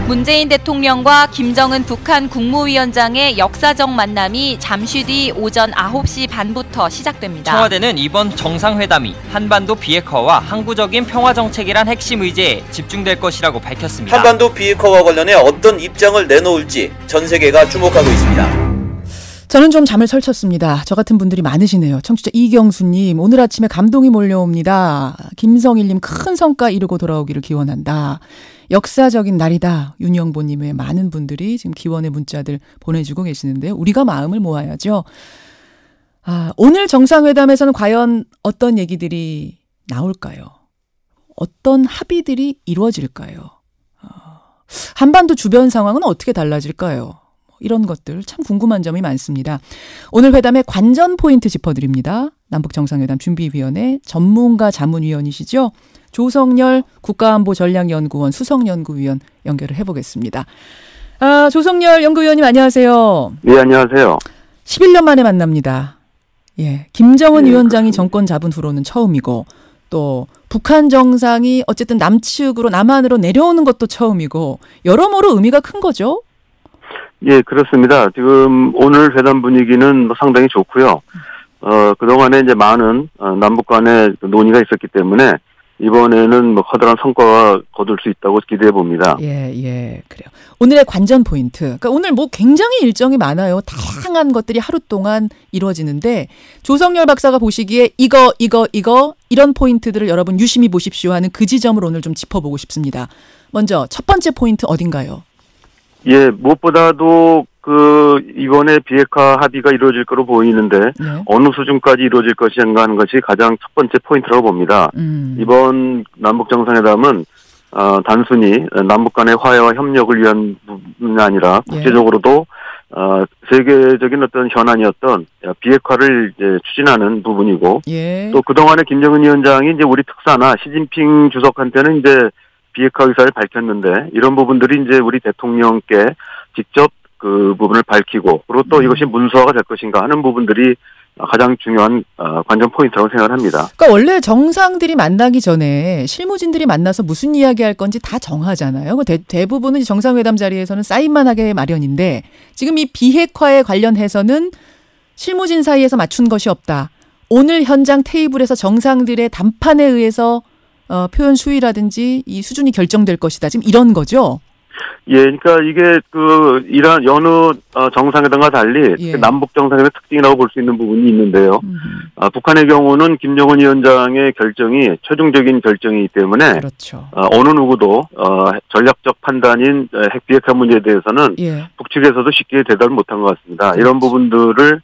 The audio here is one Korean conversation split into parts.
문재인 대통령과 김정은 북한 국무위원장의 역사적 만남이 잠시 뒤 오전 9시 반부터 시작됩니다. 청와대는 이번 정상회담이 한반도 비핵화와 항구적인 평화정책이란 핵심 의제에 집중될 것이라고 밝혔습니다. 한반도 비핵화와 관련해 어떤 입장을 내놓을지 전 세계가 주목하고 있습니다. 저는 좀 잠을 설쳤습니다. 저 같은 분들이 많으시네요. 청취자 이경수님, 오늘 아침에 감동이 몰려옵니다. 김성일님, 큰 성과 이루고 돌아오기를 기원한다. 역사적인 날이다. 윤영보님의 많은 분들이 지금 기원의 문자들 보내주고 계시는데요. 우리가 마음을 모아야죠. 오늘 정상회담에서는 과연 어떤 얘기들이 나올까요? 어떤 합의들이 이루어질까요? 한반도 주변 상황은 어떻게 달라질까요? 이런 것들 참 궁금한 점이 많습니다. 오늘 회담의 관전 포인트 짚어드립니다. 남북정상회담 준비위원회 전문가 자문위원이시죠. 조성열 국가안보전략연구원 수석연구위원 연결을 해보겠습니다. 조성열 연구위원님 안녕하세요. 네, 안녕하세요. 11년 만에 만납니다. 예, 김정은 위원장이 정권 잡은 후로는 처음이고 또 북한 정상이 어쨌든 남측으로 남한으로 내려오는 것도 처음이고 여러모로 의미가 큰 거죠? 예, 그렇습니다. 지금 오늘 회담 분위기는 상당히 좋고요. 그동안에 이제 많은 남북 간의 논의가 있었기 때문에 이번에는 커다란 성과가 거둘 수 있다고 기대해 봅니다. 예, 그래요. 오늘의 관전 포인트. 그러니까 오늘 굉장히 일정이 많아요. 다양한 것들이 하루 동안 이루어지는데 조성열 박사가 보시기에 이거 이런 포인트들을 여러분 유심히 보십시오 하는 그 지점을 오늘 좀 짚어보고 싶습니다. 먼저 첫 번째 포인트 어딘가요? 예, 무엇보다도 이번에 비핵화 합의가 이루어질 거로 보이는데, 네. 어느 수준까지 이루어질 것인가 하는 것이 가장 첫 번째 포인트라고 봅니다. 이번 남북정상회담은, 단순히 남북 간의 화해와 협력을 위한 부분이 아니라, 국제적으로도, 세계적인 어떤 현안이었던 비핵화를 이제 추진하는 부분이고, 또 그동안에 김정은 위원장이 이제 우리 특사나 시진핑 주석한테는 이제 비핵화 의사를 밝혔는데 이런 부분들이 이제 우리 대통령께 직접 그 부분을 밝히고 그리고 또 이것이 문서화가 될 것인가 하는 부분들이 가장 중요한 관전 포인트라고 생각합니다. 그러니까 원래 정상들이 만나기 전에 실무진들이 만나서 무슨 이야기할 건지 다 정하잖아요. 대부분은 정상회담 자리에서는 사인만 하게 마련인데 지금 이 비핵화에 관련해서는 실무진 사이에서 맞춘 것이 없다. 오늘 현장 테이블에서 정상들의 담판에 의해서 표현 수위라든지 이 수준이 결정될 것이다. 지금 이런 거죠? 예, 그러니까 이게 이런 여느 정상회담과 달리 남북 정상회담의 특징이라고 볼 수 있는 부분이 있는데요. 북한의 경우는 김정은 위원장의 결정이 최종적인 결정이기 때문에 그렇죠. 어느 누구도 전략적 판단인 핵 비핵화 문제에 대해서는 북측에서도 쉽게 대답을 못한 것 같습니다. 그렇죠. 이런 부분들을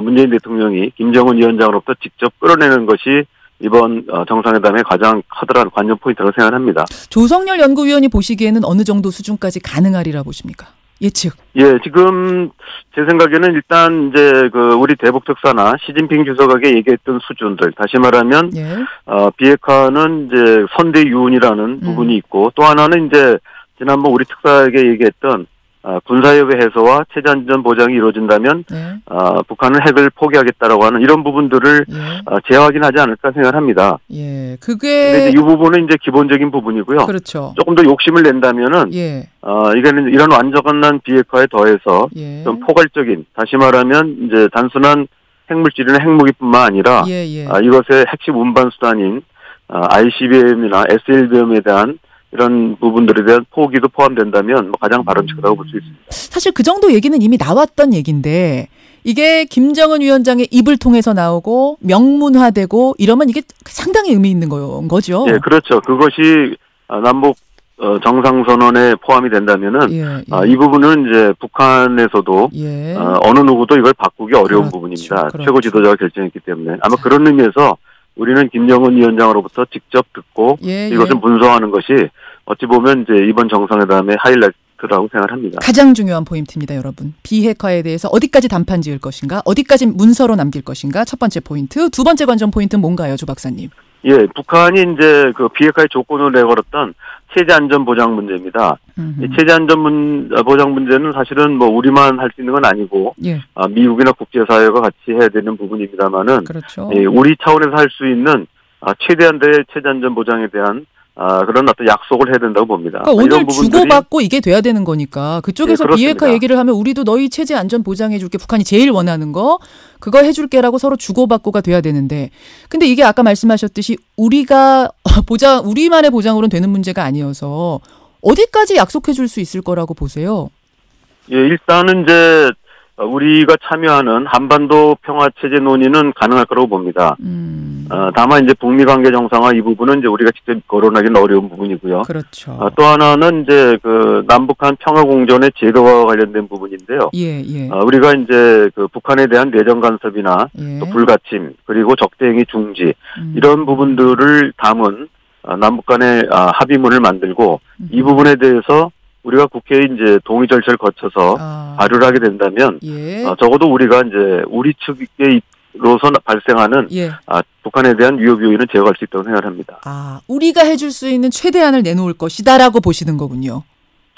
문재인 대통령이 김정은 위원장으로부터 직접 끌어내는 것이 이번 정상회담의 가장 커다란 관전 포인트라고 생각합니다. 조성열 연구위원이 보시기에는 어느 정도 수준까지 가능하리라 보십니까? 예측. 예, 지금 제 생각에는 일단 이제 우리 대북 특사나 시진핑 주석에게 얘기했던 수준들, 다시 말하면 비핵화는 이제 선대 유운이라는 부분이 있고 또 하나는 이제 지난번 우리 특사에게 얘기했던 군사협의 해소와 체제안전 보장이 이루어진다면 북한은 핵을 포기하겠다라고 하는 이런 부분들을 재확인하지 않을까 생각합니다. 예, 근데 이 부분은 이제 기본적인 부분이고요. 그렇죠. 조금 더 욕심을 낸다면은 이거는 이런 완전한 비핵화에 더해서 좀 포괄적인, 다시 말하면 이제 단순한 핵물질이나 핵무기뿐만 아니라 이것의 핵심 운반 수단인 ICBM이나 SLBM에 대한 이런 부분들에 대한 포기도 포함된다면 가장 바람직하다고 볼 수 있습니다. 사실 그 정도 얘기는 이미 나왔던 얘기인데 이게 김정은 위원장의 입을 통해서 나오고 명문화되고 이러면 이게 상당히 의미 있는 거죠. 예, 그렇죠. 그것이 남북 정상선언에 포함이 된다면은 이 부분은 이제 북한에서도 어느 누구도 이걸 바꾸기 어려운 부분입니다. 최고 지도자가 결정했기 때문에 아마 그런 의미에서 우리는 김정은 위원장으로부터 직접 듣고 이것을 문서화하는 것이 어찌 보면 이제 이번 정상회담의 하이라이트라고 생각합니다. 가장 중요한 포인트입니다, 여러분. 비핵화에 대해서 어디까지 담판 지을 것인가, 어디까지 문서로 남길 것인가. 첫 번째 포인트. 두 번째 관전 포인트는 뭔가요, 조 박사님? 예, 북한이 이제 비핵화의 조건을 내걸었던 체제 안전 보장 문제입니다. 이 체제 안전 보장 문제는 사실은 우리만 할 수 있는 건 아니고 미국이나 국제사회가 같이 해야 되는 부분입니다만은 우리 차원에서 할 수 있는 최대한의 체제 안전 보장에 대한 그런 어떤 약속을 해야 된다고 봅니다. 그러니까 오늘 주고받고 이게 돼야 되는 거니까 그쪽에서 네, 비핵화 얘기를 하면 우리도 너희 체제 안전 보장해줄게. 북한이 제일 원하는 거 그거 해줄게라고 서로 주고받고가 돼야 되는데 근데 이게 아까 말씀하셨듯이 우리만의 보장으로는 되는 문제가 아니어서 어디까지 약속해줄 수 있을 거라고 보세요? 예, 일단은 이제 우리가 참여하는 한반도 평화체제 논의는 가능할 거라고 봅니다. 다만 이제 북미 관계 정상화 이 부분은 이제 우리가 직접 거론하기는 어려운 부분이고요. 그렇죠. 또 하나는 이제 그 남북한 평화 공존의 제도화와 관련된 부분인데요. 예, 예. 우리가 이제 그 북한에 대한 내정 간섭이나 또 불가침 그리고 적대행위 중지 이런 부분들을 담은 남북 간의 합의문을 만들고 이 부분에 대해서 우리가 국회에 이제 동의 절차를 거쳐서 발의를 하게 된다면 적어도 우리가 이제 우리 측으로서 발생하는 북한에 대한 위협 요인은 제거할 수 있다고 생각합니다. 우리가 해줄 수 있는 최대한을 내놓을 것이다라고 보시는 거군요.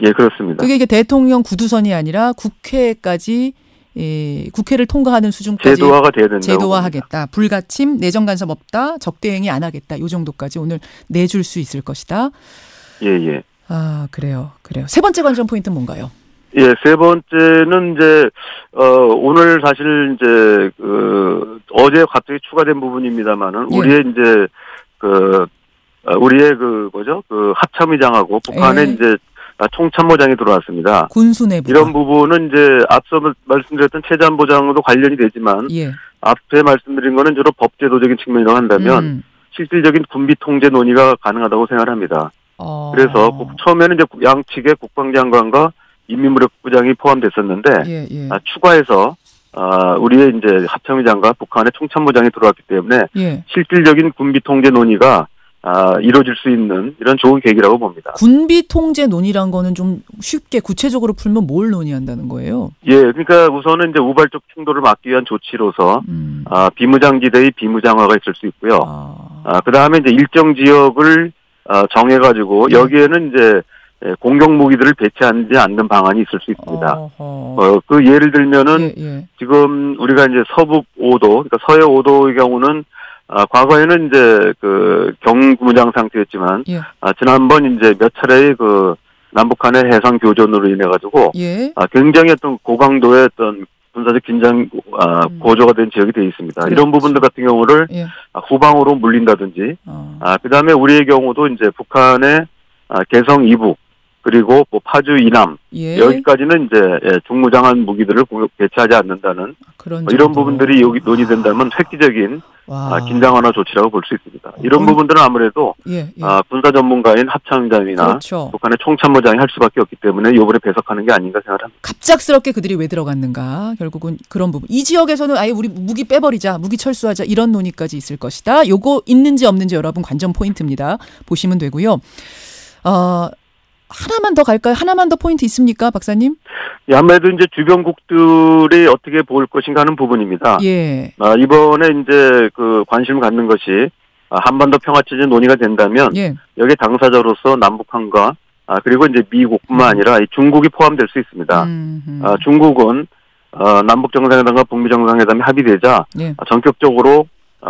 예, 그렇습니다. 그게 이게 대통령 구두선이 아니라 국회까지 국회를 통과하는 수준까지 제도화가 돼야 된다고 제도화하겠다. 봅니다. 불가침, 내정 간섭 없다, 적대행위 안 하겠다. 이 정도까지 오늘 내줄 수 있을 것이다. 예. 그래요. 세 번째 관전 포인트는 뭔가요? 예, 세 번째는 이제, 오늘 사실 이제, 어제 갑자기 추가된 부분입니다만은, 우리의 이제, 우리의 합참의장하고 북한에 이제, 총참모장이 들어왔습니다. 군수 내부. 이런 부분은 이제, 앞서 말씀드렸던 체제안보장도 관련이 되지만, 앞에 말씀드린 거는 주로 법제도적인 측면이라고 한다면, 실질적인 군비 통제 논의가 가능하다고 생각합니다. 그래서 처음에는 이제 양측의 국방장관과 인민무력부장이 포함됐었는데 추가해서 우리의 이제 합참의장과 북한의 총참모장이 들어왔기 때문에 실질적인 군비 통제 논의가 이루어질 수 있는 이런 좋은 계기라고 봅니다. 군비 통제 논의란 거는 좀 쉽게 구체적으로 풀면 뭘 논의한다는 거예요? 예, 그러니까 우선은 이제 우발적 충돌을 막기 위한 조치로서 비무장지대의 비무장화가 있을 수 있고요. 그 다음에 이제 일정 지역을 정해가지고 여기에는 이제 공격 무기들을 배치하지 않는 방안이 있을 수 있습니다. 그 예를 들면은 지금 우리가 이제 서북 5도, 그러니까 서해 5도의 경우는 과거에는 이제 그 경무장 상태였지만 지난번 이제 몇 차례의 그 남북한의 해상 교전으로 인해 가지고 굉장히 어떤 고강도의 어떤 군사적 긴장 고조가 된 지역이 되어 있습니다. 그렇죠. 이런 부분들 같은 경우를 후방으로 물린다든지 그다음에 우리의 경우도 이제 북한의 개성 이북 그리고 뭐 파주 이남 여기까지는 이제 중무장한 무기들을 배치하지 않는다는 이런 부분들이 여기 논의된다면 획기적인 긴장 완화 조치라고 볼 수 있습니다. 이런 부분들은 아무래도 군사 전문가인 합참장이나 북한의 총참모장이 할 수밖에 없기 때문에 이번에 배석하는 게 아닌가 생각합니다. 갑작스럽게 그들이 왜 들어갔는가 결국은 그런 부분. 이 지역에서는 아예 우리 무기 빼버리자, 무기 철수하자 이런 논의까지 있을 것이다. 요거 있는지 없는지 여러분 관전 포인트입니다. 보시면 되고요. 하나만 더 갈까요? 하나만 더 포인트 있습니까, 박사님? 예, 아무래도 이제 주변국들이 어떻게 볼 것인가 하는 부분입니다. 이번에 이제 그 관심을 갖는 것이 한반도 평화체제 논의가 된다면 여기 당사자로서 남북한과 그리고 이제 미국뿐만 아니라 중국이 포함될 수 있습니다. 중국은 남북 정상회담과 북미 정상회담이 합의되자 전격적으로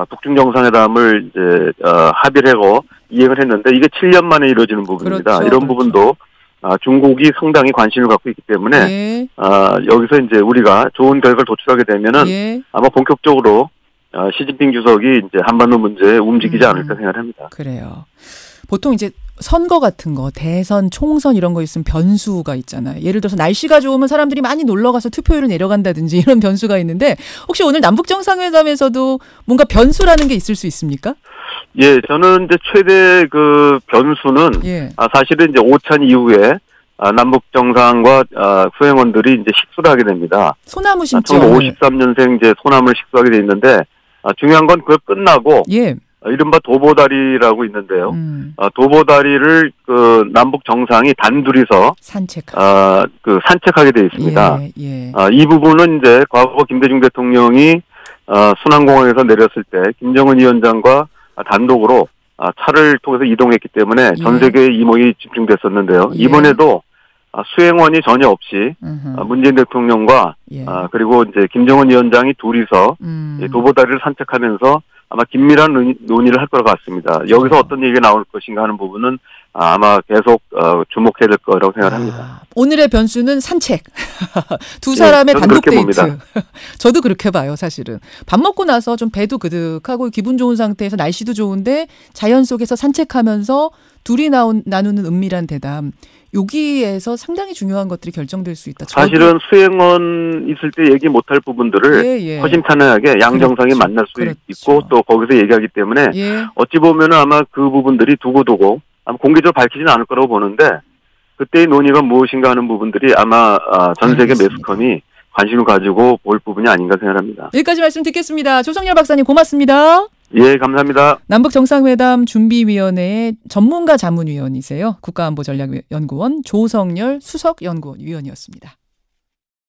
북중 정상회담을 이제 합의를 하고 이행을 했는데 이게 7년 만에 이루어지는 부분입니다. 이런 부분도 중국이 상당히 관심을 갖고 있기 때문에 여기서 이제 우리가 좋은 결과를 도출하게 되면은 아마 본격적으로 시진핑 주석이 이제 한반도 문제에 움직이지 않을까 생각합니다. 그래요. 보통 이제 선거 같은 거, 대선, 총선 이런 거 있으면 변수가 있잖아요. 예를 들어서 날씨가 좋으면 사람들이 많이 놀러 가서 투표율을 내려간다든지 이런 변수가 있는데 혹시 오늘 남북 정상회담에서도 뭔가 변수라는 게 있을 수 있습니까? 예, 저는 이제 최대 그 변수는 사실은 이제 오찬 이후에 남북 정상과 수행원들이 이제 식수를 하게 됩니다. 소나무 심죠. 1953년생 이제 소나무를 식수하게 돼 있는데 중요한 건 그걸 끝나고 이른바 도보다리라고 있는데요. 도보다리를 그 남북 정상이 단둘이서 산책하게 돼 있습니다. 이 부분은 이제 과거 김대중 대통령이 순안공항에서 내렸을 때 김정은 위원장과 단독으로 차를 통해서 이동했기 때문에 전 세계의 이목이 집중됐었는데요. 이번에도 수행원이 전혀 없이 문재인 대통령과 그리고 이제 김정은 위원장이 둘이서 도보다리를 산책하면서 아마 긴밀한 논의를 할 것 같습니다. 여기서 어떤 얘기가 나올 것인가 하는 부분은 아마 계속 주목해야 될 거라고 생각합니다. 오늘의 변수는 산책. 두 사람의 단독 데이트. 저도 그렇게 봐요, 사실은. 밥 먹고 나서 좀 배도 그득하고 기분 좋은 상태에서 날씨도 좋은데 자연 속에서 산책하면서 둘이 나누는 은밀한 대담. 여기에서 상당히 중요한 것들이 결정될 수 있다. 사실은 수행원 있을 때 얘기 못할 부분들을 허심탄회하게 양정상에 만날 수 있고 또 거기서 얘기하기 때문에 어찌 보면 아마 그 부분들이 두고두고 아마 공개적으로 밝히지는 않을 거라고 보는데 그때의 논의가 무엇인가 하는 부분들이 아마 전 세계 매스컴이 관심을 가지고 볼 부분이 아닌가 생각합니다. 여기까지 말씀 듣겠습니다. 조성열 박사님 고맙습니다. 예, 감사합니다. 남북정상회담 준비위원회의 전문가 자문위원이세요. 국가안보전략연구원 조성열 수석연구위원이었습니다.